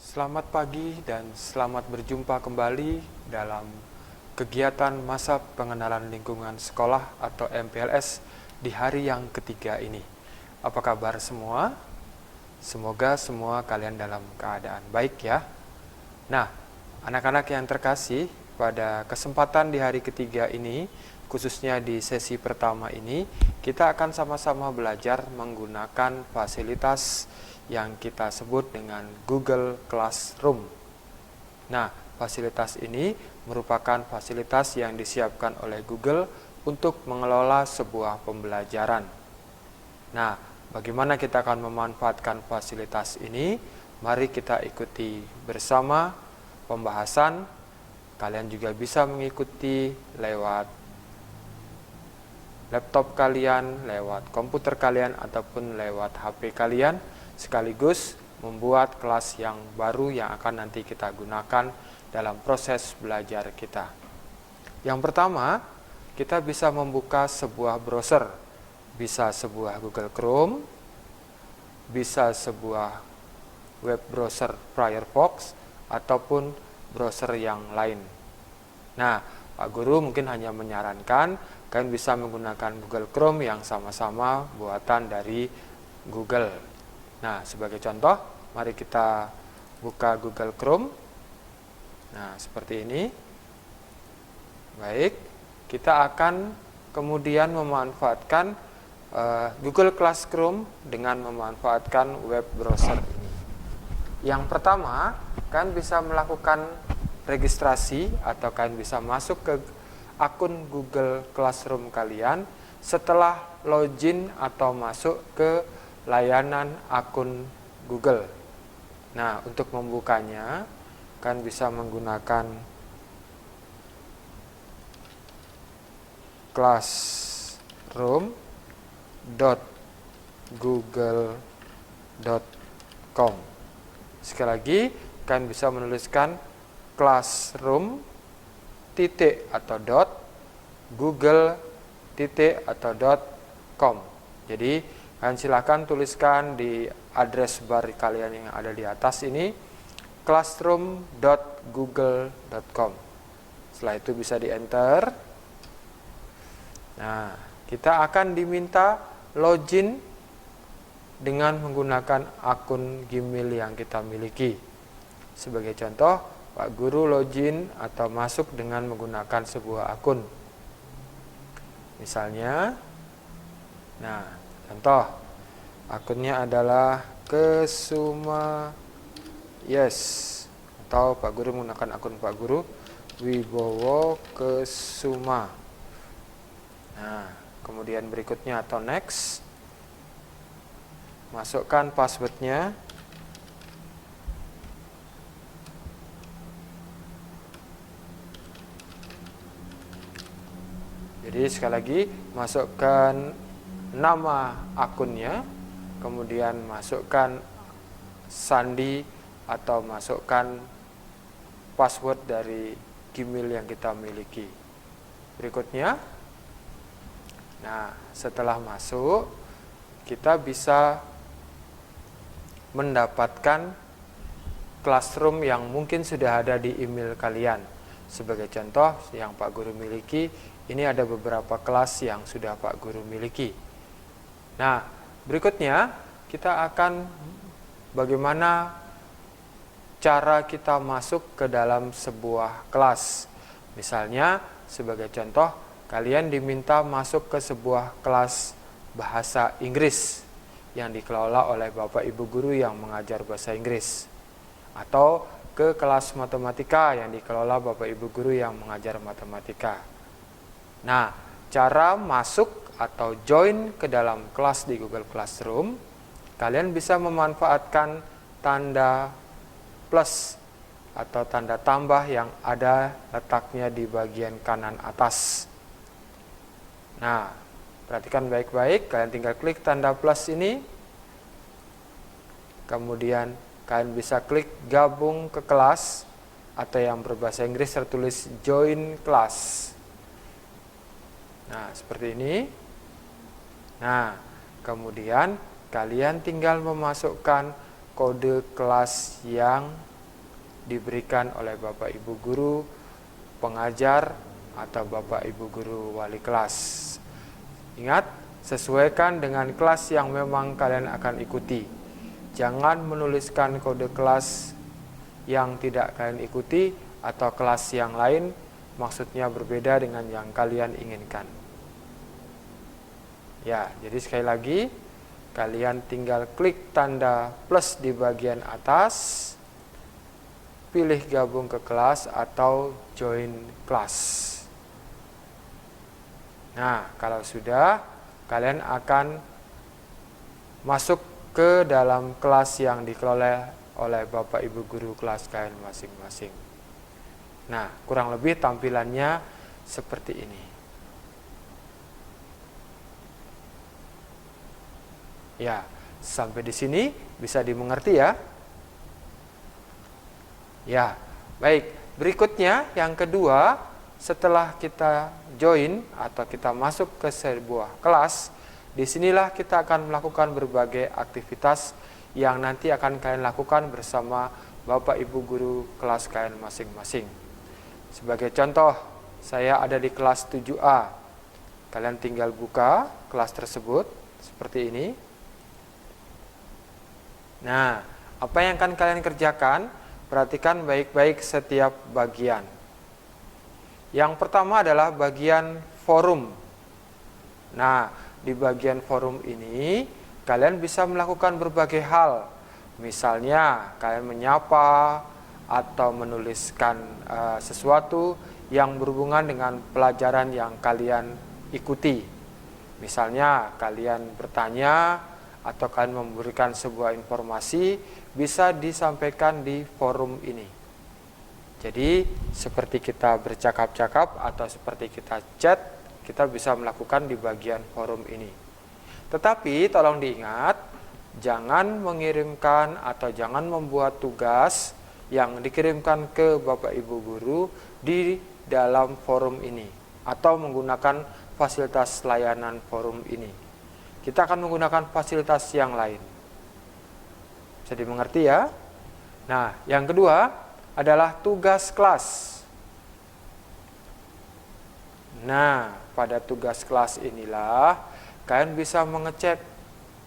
Selamat pagi dan selamat berjumpa kembali dalam kegiatan masa pengenalan lingkungan sekolah atau MPLS di hari yang ketiga ini. Apa kabar semua? Semoga semua kalian dalam keadaan baik ya. Nah, anak-anak yang terkasih, pada kesempatan di hari ketiga ini, khususnya di sesi pertama ini, kita akan sama-sama belajar menggunakan fasilitas yang kita sebut dengan Google Classroom. Nah, fasilitas ini merupakan fasilitas yang disiapkan oleh Google untuk mengelola sebuah pembelajaran. Nah, bagaimana kita akan memanfaatkan fasilitas ini? Mari kita ikuti bersama pembahasan. Kalian juga bisa mengikuti lewat laptop kalian, lewat komputer kalian, ataupun lewat HP kalian, sekaligus membuat kelas yang baru yang akan nanti kita gunakan dalam proses belajar kita. Yang pertama, kita bisa membuka sebuah browser, bisa sebuah Google Chrome, bisa sebuah web browser Firefox, ataupun browser yang lain. Nah, Pak Guru mungkin hanya menyarankan kalian bisa menggunakan Google Chrome yang sama-sama buatan dari Google. Nah, sebagai contoh, mari kita buka Google Chrome. Nah, seperti ini. Baik, kita akan kemudian memanfaatkan Google Classroom dengan memanfaatkan web browser ini. Yang pertama, kalian bisa melakukan registrasi atau kalian bisa masuk ke akun Google Classroom kalian setelah login atau masuk ke layanan akun Google. Nah, untuk membukanya kalian bisa menggunakan classroom.google.com. Sekali lagi, kalian bisa menuliskan classroom titik atau dot google titik atau .com. Jadi kalian silakan tuliskan di address bar kalian yang ada di atas ini classroom.google.com. Setelah itu bisa di enter. Nah, kita akan diminta login dengan menggunakan akun Gmail yang kita miliki. Sebagai contoh, Pak Guru login atau masuk dengan menggunakan sebuah akun. Misalnya, nah, contoh akunnya adalah Kesuma Yes, atau Pak Guru menggunakan akun Pak Guru Wibowo Kesuma. Nah, kemudian berikutnya atau next, masukkan passwordnya. Jadi sekali lagi, masukkan nama akunnya, kemudian masukkan sandi atau masukkan password dari Gmail yang kita miliki. Berikutnya, nah, setelah masuk, kita bisa mendapatkan classroom yang mungkin sudah ada di email kalian. Sebagai contoh, yang Pak Guru miliki, ini ada beberapa kelas yang sudah Pak Guru miliki. Nah, berikutnya kita akan bagaimana cara kita masuk ke dalam sebuah kelas. Misalnya, sebagai contoh, kalian diminta masuk ke sebuah kelas bahasa Inggris yang dikelola oleh Bapak Ibu Guru yang mengajar bahasa Inggris, atau ke kelas matematika yang dikelola Bapak Ibu Guru yang mengajar matematika. Nah, cara masuk atau join ke dalam kelas di Google Classroom, kalian bisa memanfaatkan tanda plus atau tanda tambah yang ada letaknya di bagian kanan atas. Nah, perhatikan baik-baik, kalian tinggal klik tanda plus ini. Kemudian kalian bisa klik gabung ke kelas, atau yang berbahasa Inggris tertulis join class. Nah, seperti ini. Nah, kemudian kalian tinggal memasukkan kode kelas yang diberikan oleh Bapak Ibu guru pengajar atau Bapak Ibu guru wali kelas. Ingat, sesuaikan dengan kelas yang memang kalian akan ikuti. Jangan menuliskan kode kelas yang tidak kalian ikuti atau kelas yang lain, maksudnya berbeda dengan yang kalian inginkan. Ya, jadi sekali lagi, kalian tinggal klik tanda plus di bagian atas, pilih gabung ke kelas atau join kelas. Nah, kalau sudah, kalian akan masuk ke dalam kelas yang dikelola oleh Bapak Ibu guru kelas kalian masing-masing. Nah, kurang lebih tampilannya seperti ini. Ya, sampai di sini bisa dimengerti ya? Ya, baik. Berikutnya yang kedua, setelah kita join atau kita masuk ke sebuah kelas, disinilah kita akan melakukan berbagai aktivitas yang nanti akan kalian lakukan bersama Bapak Ibu guru kelas kalian masing-masing. Sebagai contoh, saya ada di kelas 7A. Kalian tinggal buka kelas tersebut seperti ini. Nah, apa yang akan kalian kerjakan? Perhatikan baik-baik setiap bagian. Yang pertama adalah bagian forum. Nah, di bagian forum ini kalian bisa melakukan berbagai hal. Misalnya, kalian menyapa atau menuliskan sesuatu yang berhubungan dengan pelajaran yang kalian ikuti. Misalnya, kalian bertanya atau kalian memberikan sebuah informasi, bisa disampaikan di forum ini. Jadi, seperti kita bercakap-cakap atau seperti kita chat, kita bisa melakukan di bagian forum ini. Tetapi, tolong diingat, jangan mengirimkan atau jangan membuat tugas yang dikirimkan ke Bapak Ibu guru di dalam forum ini, atau menggunakan fasilitas layanan forum ini. Kita akan menggunakan fasilitas yang lain. Bisa dimengerti ya? Nah, yang kedua adalah tugas kelas. Nah, pada tugas kelas inilah kalian bisa mengecek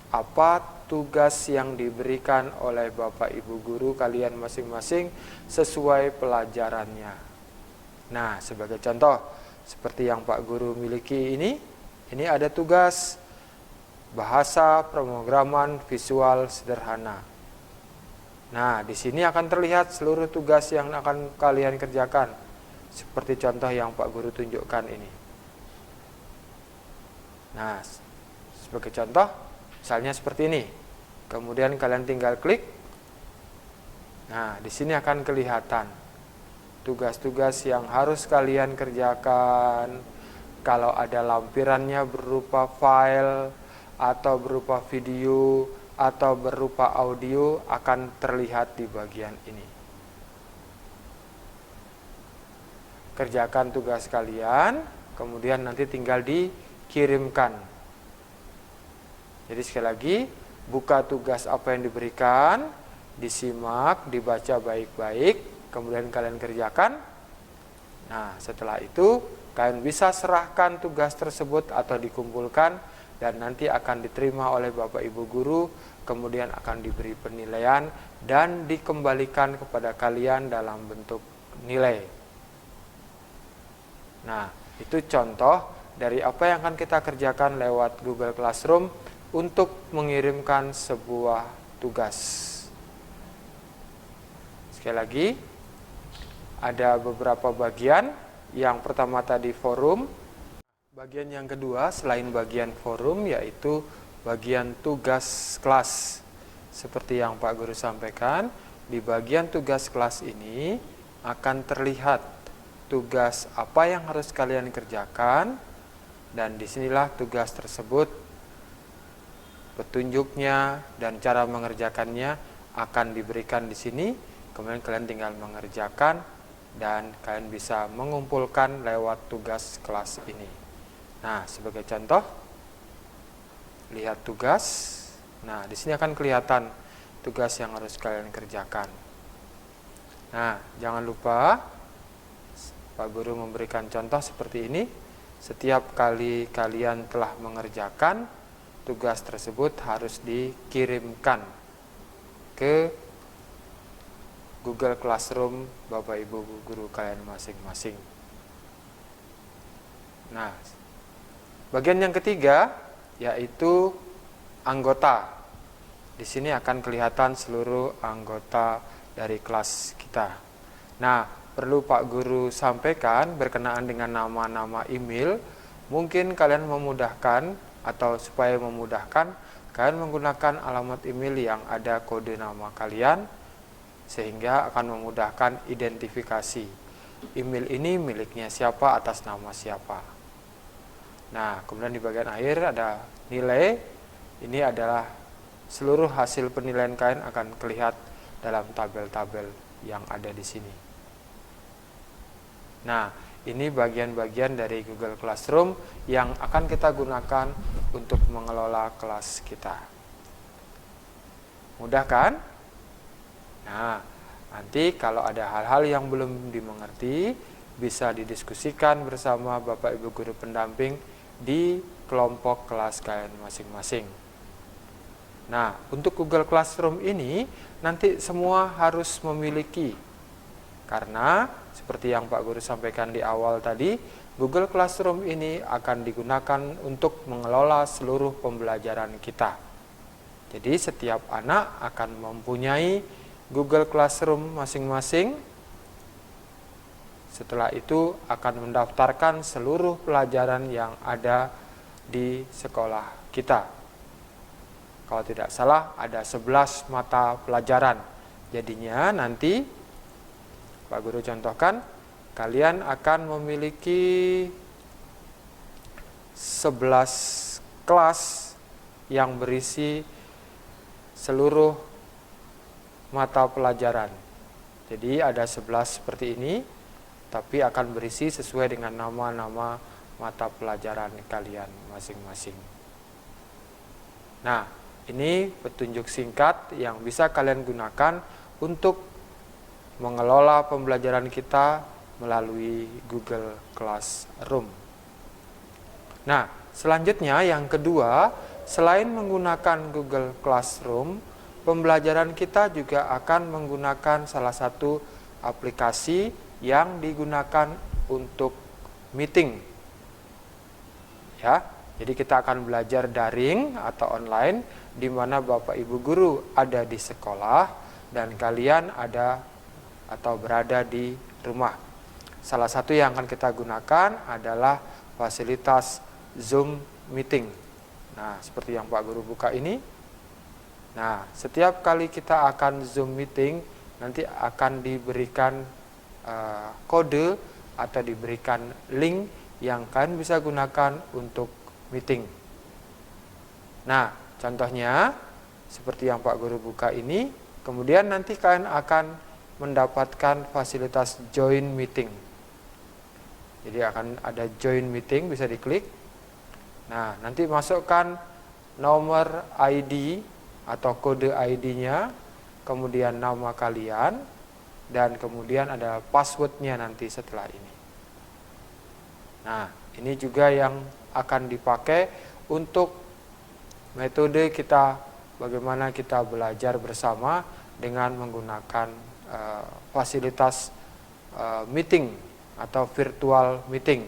apa tugas yang diberikan oleh Bapak Ibu guru kalian masing-masing sesuai pelajarannya. Nah, sebagai contoh, seperti yang Pak Guru miliki ini ada tugas bahasa pemrograman visual sederhana. Nah, di sini akan terlihat seluruh tugas yang akan kalian kerjakan. Seperti contoh yang Pak Guru tunjukkan ini. Nah, sebagai contoh, misalnya seperti ini. Kemudian kalian tinggal klik. Nah, di sini akan kelihatan tugas-tugas yang harus kalian kerjakan. Kalau ada lampirannya berupa file atau berupa video atau berupa audio akan terlihat di bagian ini. Kerjakan tugas kalian, kemudian nanti tinggal dikirimkan. Jadi sekali lagi, buka tugas apa yang diberikan, disimak, dibaca baik-baik, kemudian kalian kerjakan. Nah, setelah itu kalian bisa serahkan tugas tersebut atau dikumpulkan dan nanti akan diterima oleh Bapak Ibu guru, kemudian akan diberi penilaian dan dikembalikan kepada kalian dalam bentuk nilai. Nah, itu contoh dari apa yang akan kita kerjakan lewat Google Classroom untuk mengirimkan sebuah tugas. Sekali lagi, ada beberapa bagian. Yang pertama tadi forum. Bagian yang kedua selain bagian forum yaitu bagian tugas kelas. Seperti yang Pak Guru sampaikan, di bagian tugas kelas ini akan terlihat tugas apa yang harus kalian kerjakan, dan disinilah tugas tersebut, petunjuknya dan cara mengerjakannya akan diberikan di sini. Kemudian kalian tinggal mengerjakan dan kalian bisa mengumpulkan lewat tugas kelas ini. Nah, sebagai contoh, lihat tugas. Nah, di sini akan kelihatan tugas yang harus kalian kerjakan. Nah, jangan lupa Pak Guru memberikan contoh seperti ini. Setiap kali kalian telah mengerjakan, tugas tersebut harus dikirimkan ke Google Classroom Bapak Ibu guru kalian masing-masing. Nah, bagian yang ketiga yaitu anggota. Di sini akan kelihatan seluruh anggota dari kelas kita. Nah, perlu Pak Guru sampaikan berkenaan dengan nama-nama email. Mungkin kalian memudahkan atau supaya memudahkan, kalian menggunakan alamat email yang ada kode nama kalian, sehingga akan memudahkan identifikasi. Email ini miliknya siapa atas nama siapa. Nah, kemudian di bagian akhir ada nilai. Ini adalah seluruh hasil penilaian kalian akan terlihat dalam tabel-tabel yang ada di sini. Nah, ini bagian-bagian dari Google Classroom yang akan kita gunakan untuk mengelola kelas kita. Mudah kan? Nah, nanti kalau ada hal-hal yang belum dimengerti, bisa didiskusikan bersama Bapak Ibu guru pendamping di kelompok kelas kalian masing-masing. Nah, untuk Google Classroom ini nanti semua harus memiliki. Karena seperti yang Pak Guru sampaikan di awal tadi, Google Classroom ini akan digunakan untuk mengelola seluruh pembelajaran kita. Jadi setiap anak akan mempunyai Google Classroom masing-masing. Setelah itu akan mendaftarkan seluruh pelajaran yang ada di sekolah kita. Kalau tidak salah ada 11 mata pelajaran. Jadinya nanti Pak Guru contohkan, kalian akan memiliki 11 kelas yang berisi seluruh mata pelajaran. Jadi ada 11 seperti ini, tapi akan berisi sesuai dengan nama-nama mata pelajaran kalian masing-masing. Nah, ini petunjuk singkat yang bisa kalian gunakan untuk mengelola pembelajaran kita melalui Google Classroom. Nah, selanjutnya yang kedua, selain menggunakan Google Classroom, pembelajaran kita juga akan menggunakan salah satu aplikasi yang digunakan untuk meeting. Ya, jadi kita akan belajar daring atau online di mana Bapak Ibu guru ada di sekolah dan kalian ada atau berada di rumah. Salah satu yang akan kita gunakan adalah fasilitas Zoom Meeting. Nah, seperti yang Pak Guru buka ini. Nah, setiap kali kita akan Zoom Meeting, nanti akan diberikan kode atau diberikan link yang kalian bisa gunakan untuk meeting. Nah, contohnya seperti yang Pak Guru buka ini, kemudian nanti kalian akan mendapatkan fasilitas join meeting. Jadi akan ada join meeting, bisa diklik. Nah, nanti masukkan nomor ID atau kode ID-nya, kemudian nama kalian, dan kemudian ada password-nya nanti setelah ini. Nah, ini juga yang akan dipakai untuk metode kita, bagaimana kita belajar bersama dengan menggunakan fasilitas meeting atau virtual meeting.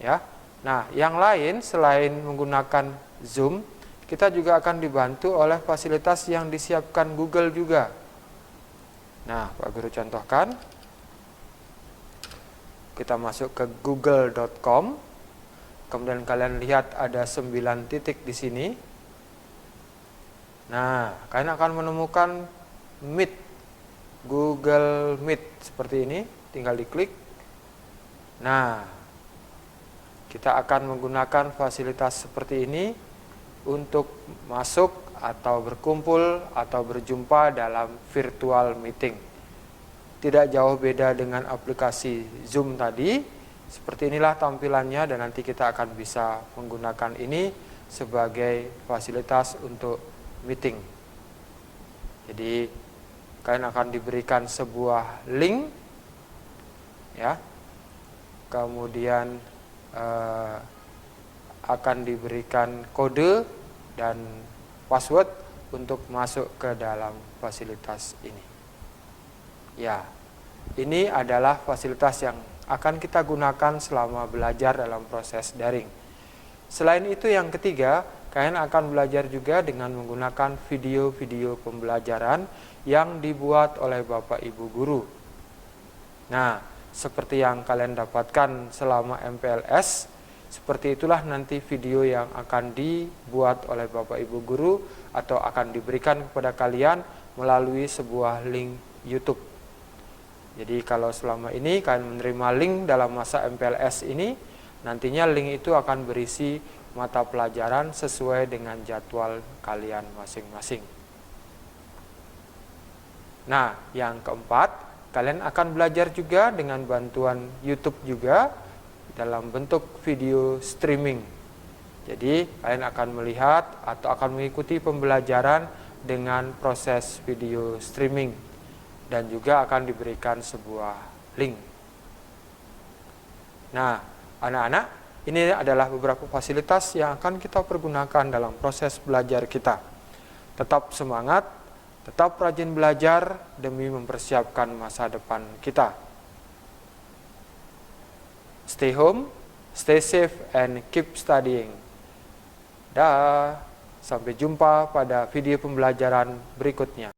Ya. Nah, yang lain selain menggunakan Zoom, kita juga akan dibantu oleh fasilitas yang disiapkan Google juga. Nah, Pak Guru contohkan. Kita masuk ke google.com. Kemudian kalian lihat ada 9 titik di sini. Nah, kalian akan menemukan Meet, Google Meet seperti ini, tinggal diklik. Nah, kita akan menggunakan fasilitas seperti ini untuk masuk atau berkumpul atau berjumpa dalam virtual meeting. Tidak jauh beda dengan aplikasi Zoom tadi. Seperti inilah tampilannya dan nanti kita akan bisa menggunakan ini sebagai fasilitas untuk meeting. Jadi kalian akan diberikan sebuah link, ya. Kemudian akan diberikan kode dan password untuk masuk ke dalam fasilitas ini. Ya, ini adalah fasilitas yang akan kita gunakan selama belajar dalam proses daring. Selain itu, yang ketiga, kalian akan belajar juga dengan menggunakan video-video pembelajaran yang dibuat oleh Bapak Ibu guru. Nah, seperti yang kalian dapatkan selama MPLS, seperti itulah nanti video yang akan dibuat oleh Bapak Ibu guru atau akan diberikan kepada kalian melalui sebuah link YouTube. Jadi kalau selama ini kalian menerima link dalam masa MPLS ini, nantinya link itu akan berisi mata pelajaran sesuai dengan jadwal kalian masing-masing. Nah, yang keempat, kalian akan belajar juga dengan bantuan YouTube juga dalam bentuk video streaming. Jadi, kalian akan melihat atau akan mengikuti pembelajaran dengan proses video streaming dan juga akan diberikan sebuah link. Nah, anak-anak, ini adalah beberapa fasilitas yang akan kita pergunakan dalam proses belajar kita. Tetap semangat, tetap rajin belajar demi mempersiapkan masa depan kita. Stay home, stay safe, and keep studying. Dah, sampai jumpa pada video pembelajaran berikutnya.